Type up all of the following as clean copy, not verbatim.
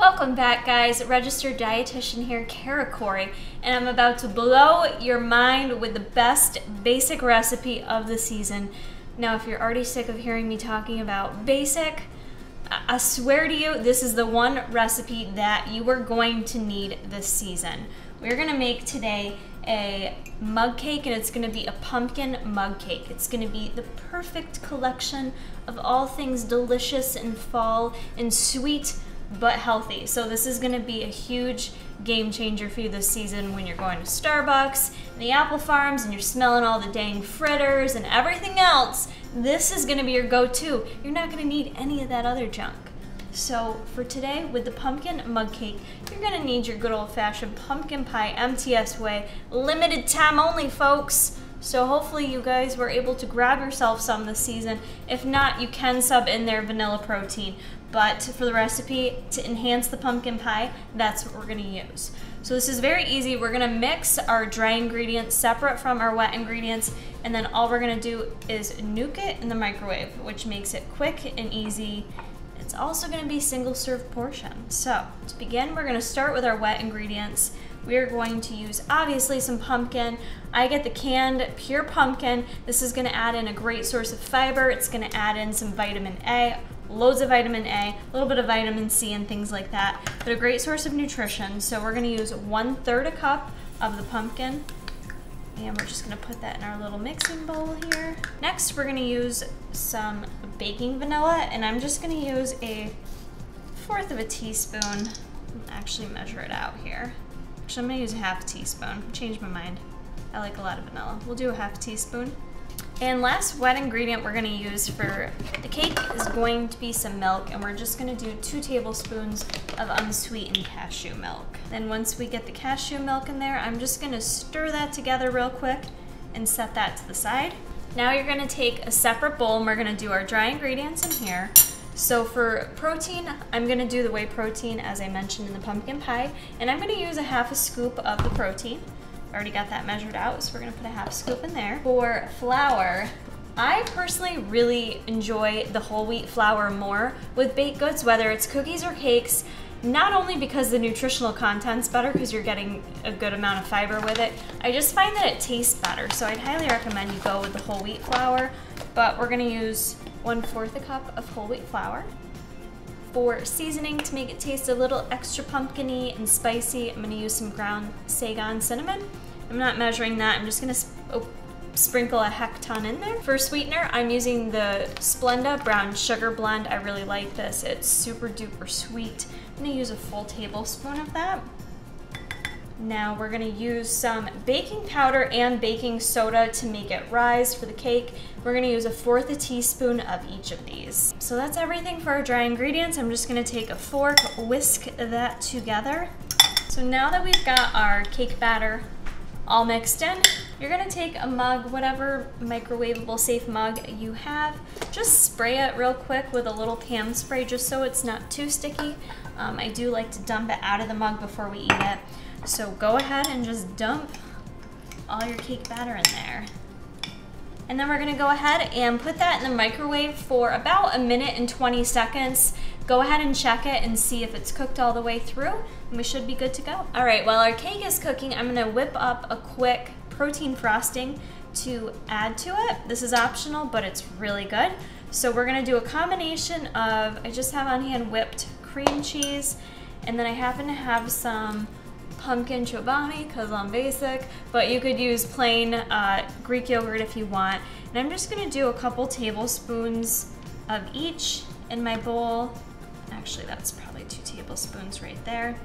Welcome back, guys. Registered dietitian here, Kara Corey, and I'm about to blow your mind with the best basic recipe of the season. Now, if you're already sick of hearing me talking about basic, I swear to you, this is the one recipe that you are going to need this season. We're gonna make today a mug cake, and it's gonna be a pumpkin mug cake. It's gonna be the perfect collection of all things delicious and fall and sweet but healthy. So this is gonna be a huge game changer for you this season when you're going to Starbucks and the apple farms and you're smelling all the dang fritters and everything else. This is gonna be your go-to. You're not gonna need any of that other junk. So for today, with the pumpkin mug cake, you're gonna need your good old-fashioned pumpkin pie MTS Whey. Limited time only, folks. So hopefully you guys were able to grab yourself some this season. If not, you can sub in their vanilla protein. But for the recipe, to enhance the pumpkin pie, that's what we're gonna use. So this is very easy. We're gonna mix our dry ingredients separate from our wet ingredients, and then all we're gonna do is nuke it in the microwave, which makes it quick and easy. It's also gonna be single serve portion. So to begin, we're gonna start with our wet ingredients. We are going to use, obviously, some pumpkin. I get the canned pure pumpkin. This is gonna add in a great source of fiber. It's gonna add in some vitamin A, loads of vitamin A, a little bit of vitamin C and things like that, but a great source of nutrition. So we're gonna use 1/3 a cup of the pumpkin, and we're just gonna put that in our little mixing bowl here. Next, we're gonna use some baking vanilla, and I'm just gonna use 1/4 of a teaspoon. Actually measure it out here. Actually, I'm gonna use 1/2 teaspoon. Changed my mind. I like a lot of vanilla. We'll do 1/2 teaspoon. And last wet ingredient we're gonna use for the cake is going to be some milk, and we're just gonna do 2 tablespoons of unsweetened cashew milk. Then once we get the cashew milk in there, I'm just gonna stir that together real quick and set that to the side. Now you're gonna take a separate bowl, and we're gonna do our dry ingredients in here. So for protein, I'm gonna do the whey protein as I mentioned in the pumpkin pie, and I'm gonna use 1/2 scoop of the protein. Already got that measured out, so we're gonna put 1/2 scoop in there. For flour, I personally really enjoy the whole wheat flour more with baked goods, whether it's cookies or cakes, not only because the nutritional content's better because you're getting a good amount of fiber with it, I just find that it tastes better. So I'd highly recommend you go with the whole wheat flour, but we're gonna use 1/4 a cup of whole wheat flour. For seasoning, to make it taste a little extra pumpkin-y and spicy, I'm gonna use some ground Saigon cinnamon. I'm not measuring that, I'm just gonna sprinkle a heck ton in there. For sweetener, I'm using the Splenda brown sugar blend. I really like this. It's super duper sweet. I'm gonna use a full tablespoon of that. Now we're gonna use some baking powder and baking soda to make it rise for the cake. We're gonna use 1/4 a teaspoon of each of these. So that's everything for our dry ingredients. I'm just gonna take a fork, whisk that together. So now that we've got our cake batter all mixed in, you're gonna take a mug, whatever microwavable safe mug you have, just spray it real quick with a little pan spray just so it's not too sticky. I do like to dump it out of the mug before we eat it. So go ahead and just dump all your cake batter in there. And then we're gonna go ahead and put that in the microwave for about 1 minute and 20 seconds. Go ahead and check it and see if it's cooked all the way through, and we should be good to go. All right, while our cake is cooking, I'm gonna whip up a quick protein frosting to add to it. This is optional, but it's really good. So we're gonna do a combination of, I just have on hand whipped cream cheese, and then I happen to have some pumpkin chobani because I'm basic, but you could use plain Greek yogurt if you want. And I'm just gonna do a couple tablespoons of each in my bowl. Actually, that's probably 2 tablespoons right there.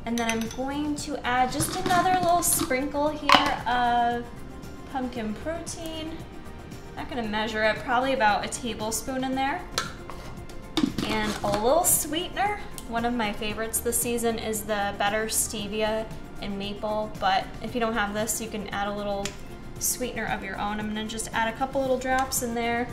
And then I'm going to add just another little sprinkle here of pumpkin protein. Not gonna measure it, probably about 1 tablespoon in there. And a little sweetener. One of my favorites this season is the Better Stevia and Maple, but if you don't have this, you can add a little sweetener of your own. I'm gonna just add a couple little drops in there,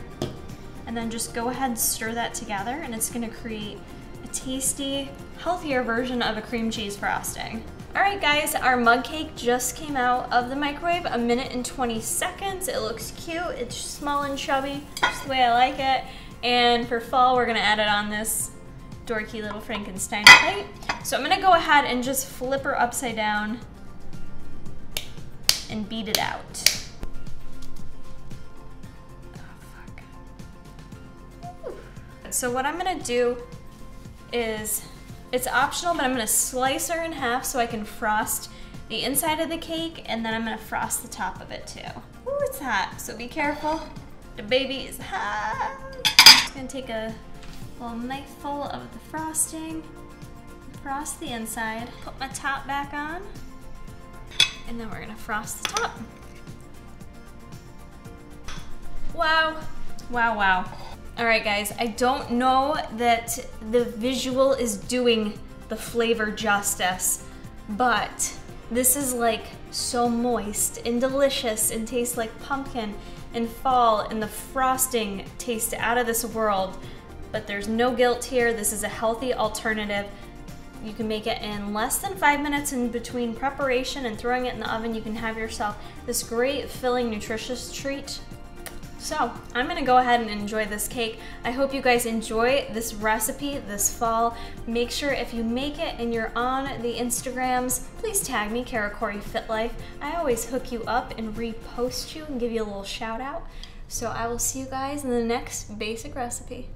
and then just go ahead and stir that together, and it's gonna create a tasty, healthier version of a cream cheese frosting. All right, guys, our mug cake just came out of the microwave, 1 minute and 20 seconds. It looks cute, it's small and chubby, just the way I like it. And for fall, we're gonna add it on this dorky little Frankenstein plate. So I'm gonna go ahead and just flip her upside down and beat it out. So what I'm gonna do is, it's optional, but I'm gonna slice her in half so I can frost the inside of the cake, and then I'm gonna frost the top of it too. Ooh, it's hot, so be careful. The baby is hot. I'm just gonna take a little knifeful of the frosting, frost the inside, put my top back on, and then we're gonna frost the top. Wow, wow, wow. All right, guys, I don't know that the visual is doing the flavor justice, but this is like so moist and delicious and tastes like pumpkin and fall, and the frosting tastes out of this world, but there's no guilt here. This is a healthy alternative. You can make it in less than 5 minutes in between preparation and throwing it in the oven. You can have yourself this great, filling, nutritious treat. So I'm gonna go ahead and enjoy this cake. I hope you guys enjoy this recipe this fall. Make sure if you make it and you're on the Instagrams, please tag me, KaraCoreyFitLife. I always hook you up and repost you and give you a little shout out. So I will see you guys in the next basic recipe.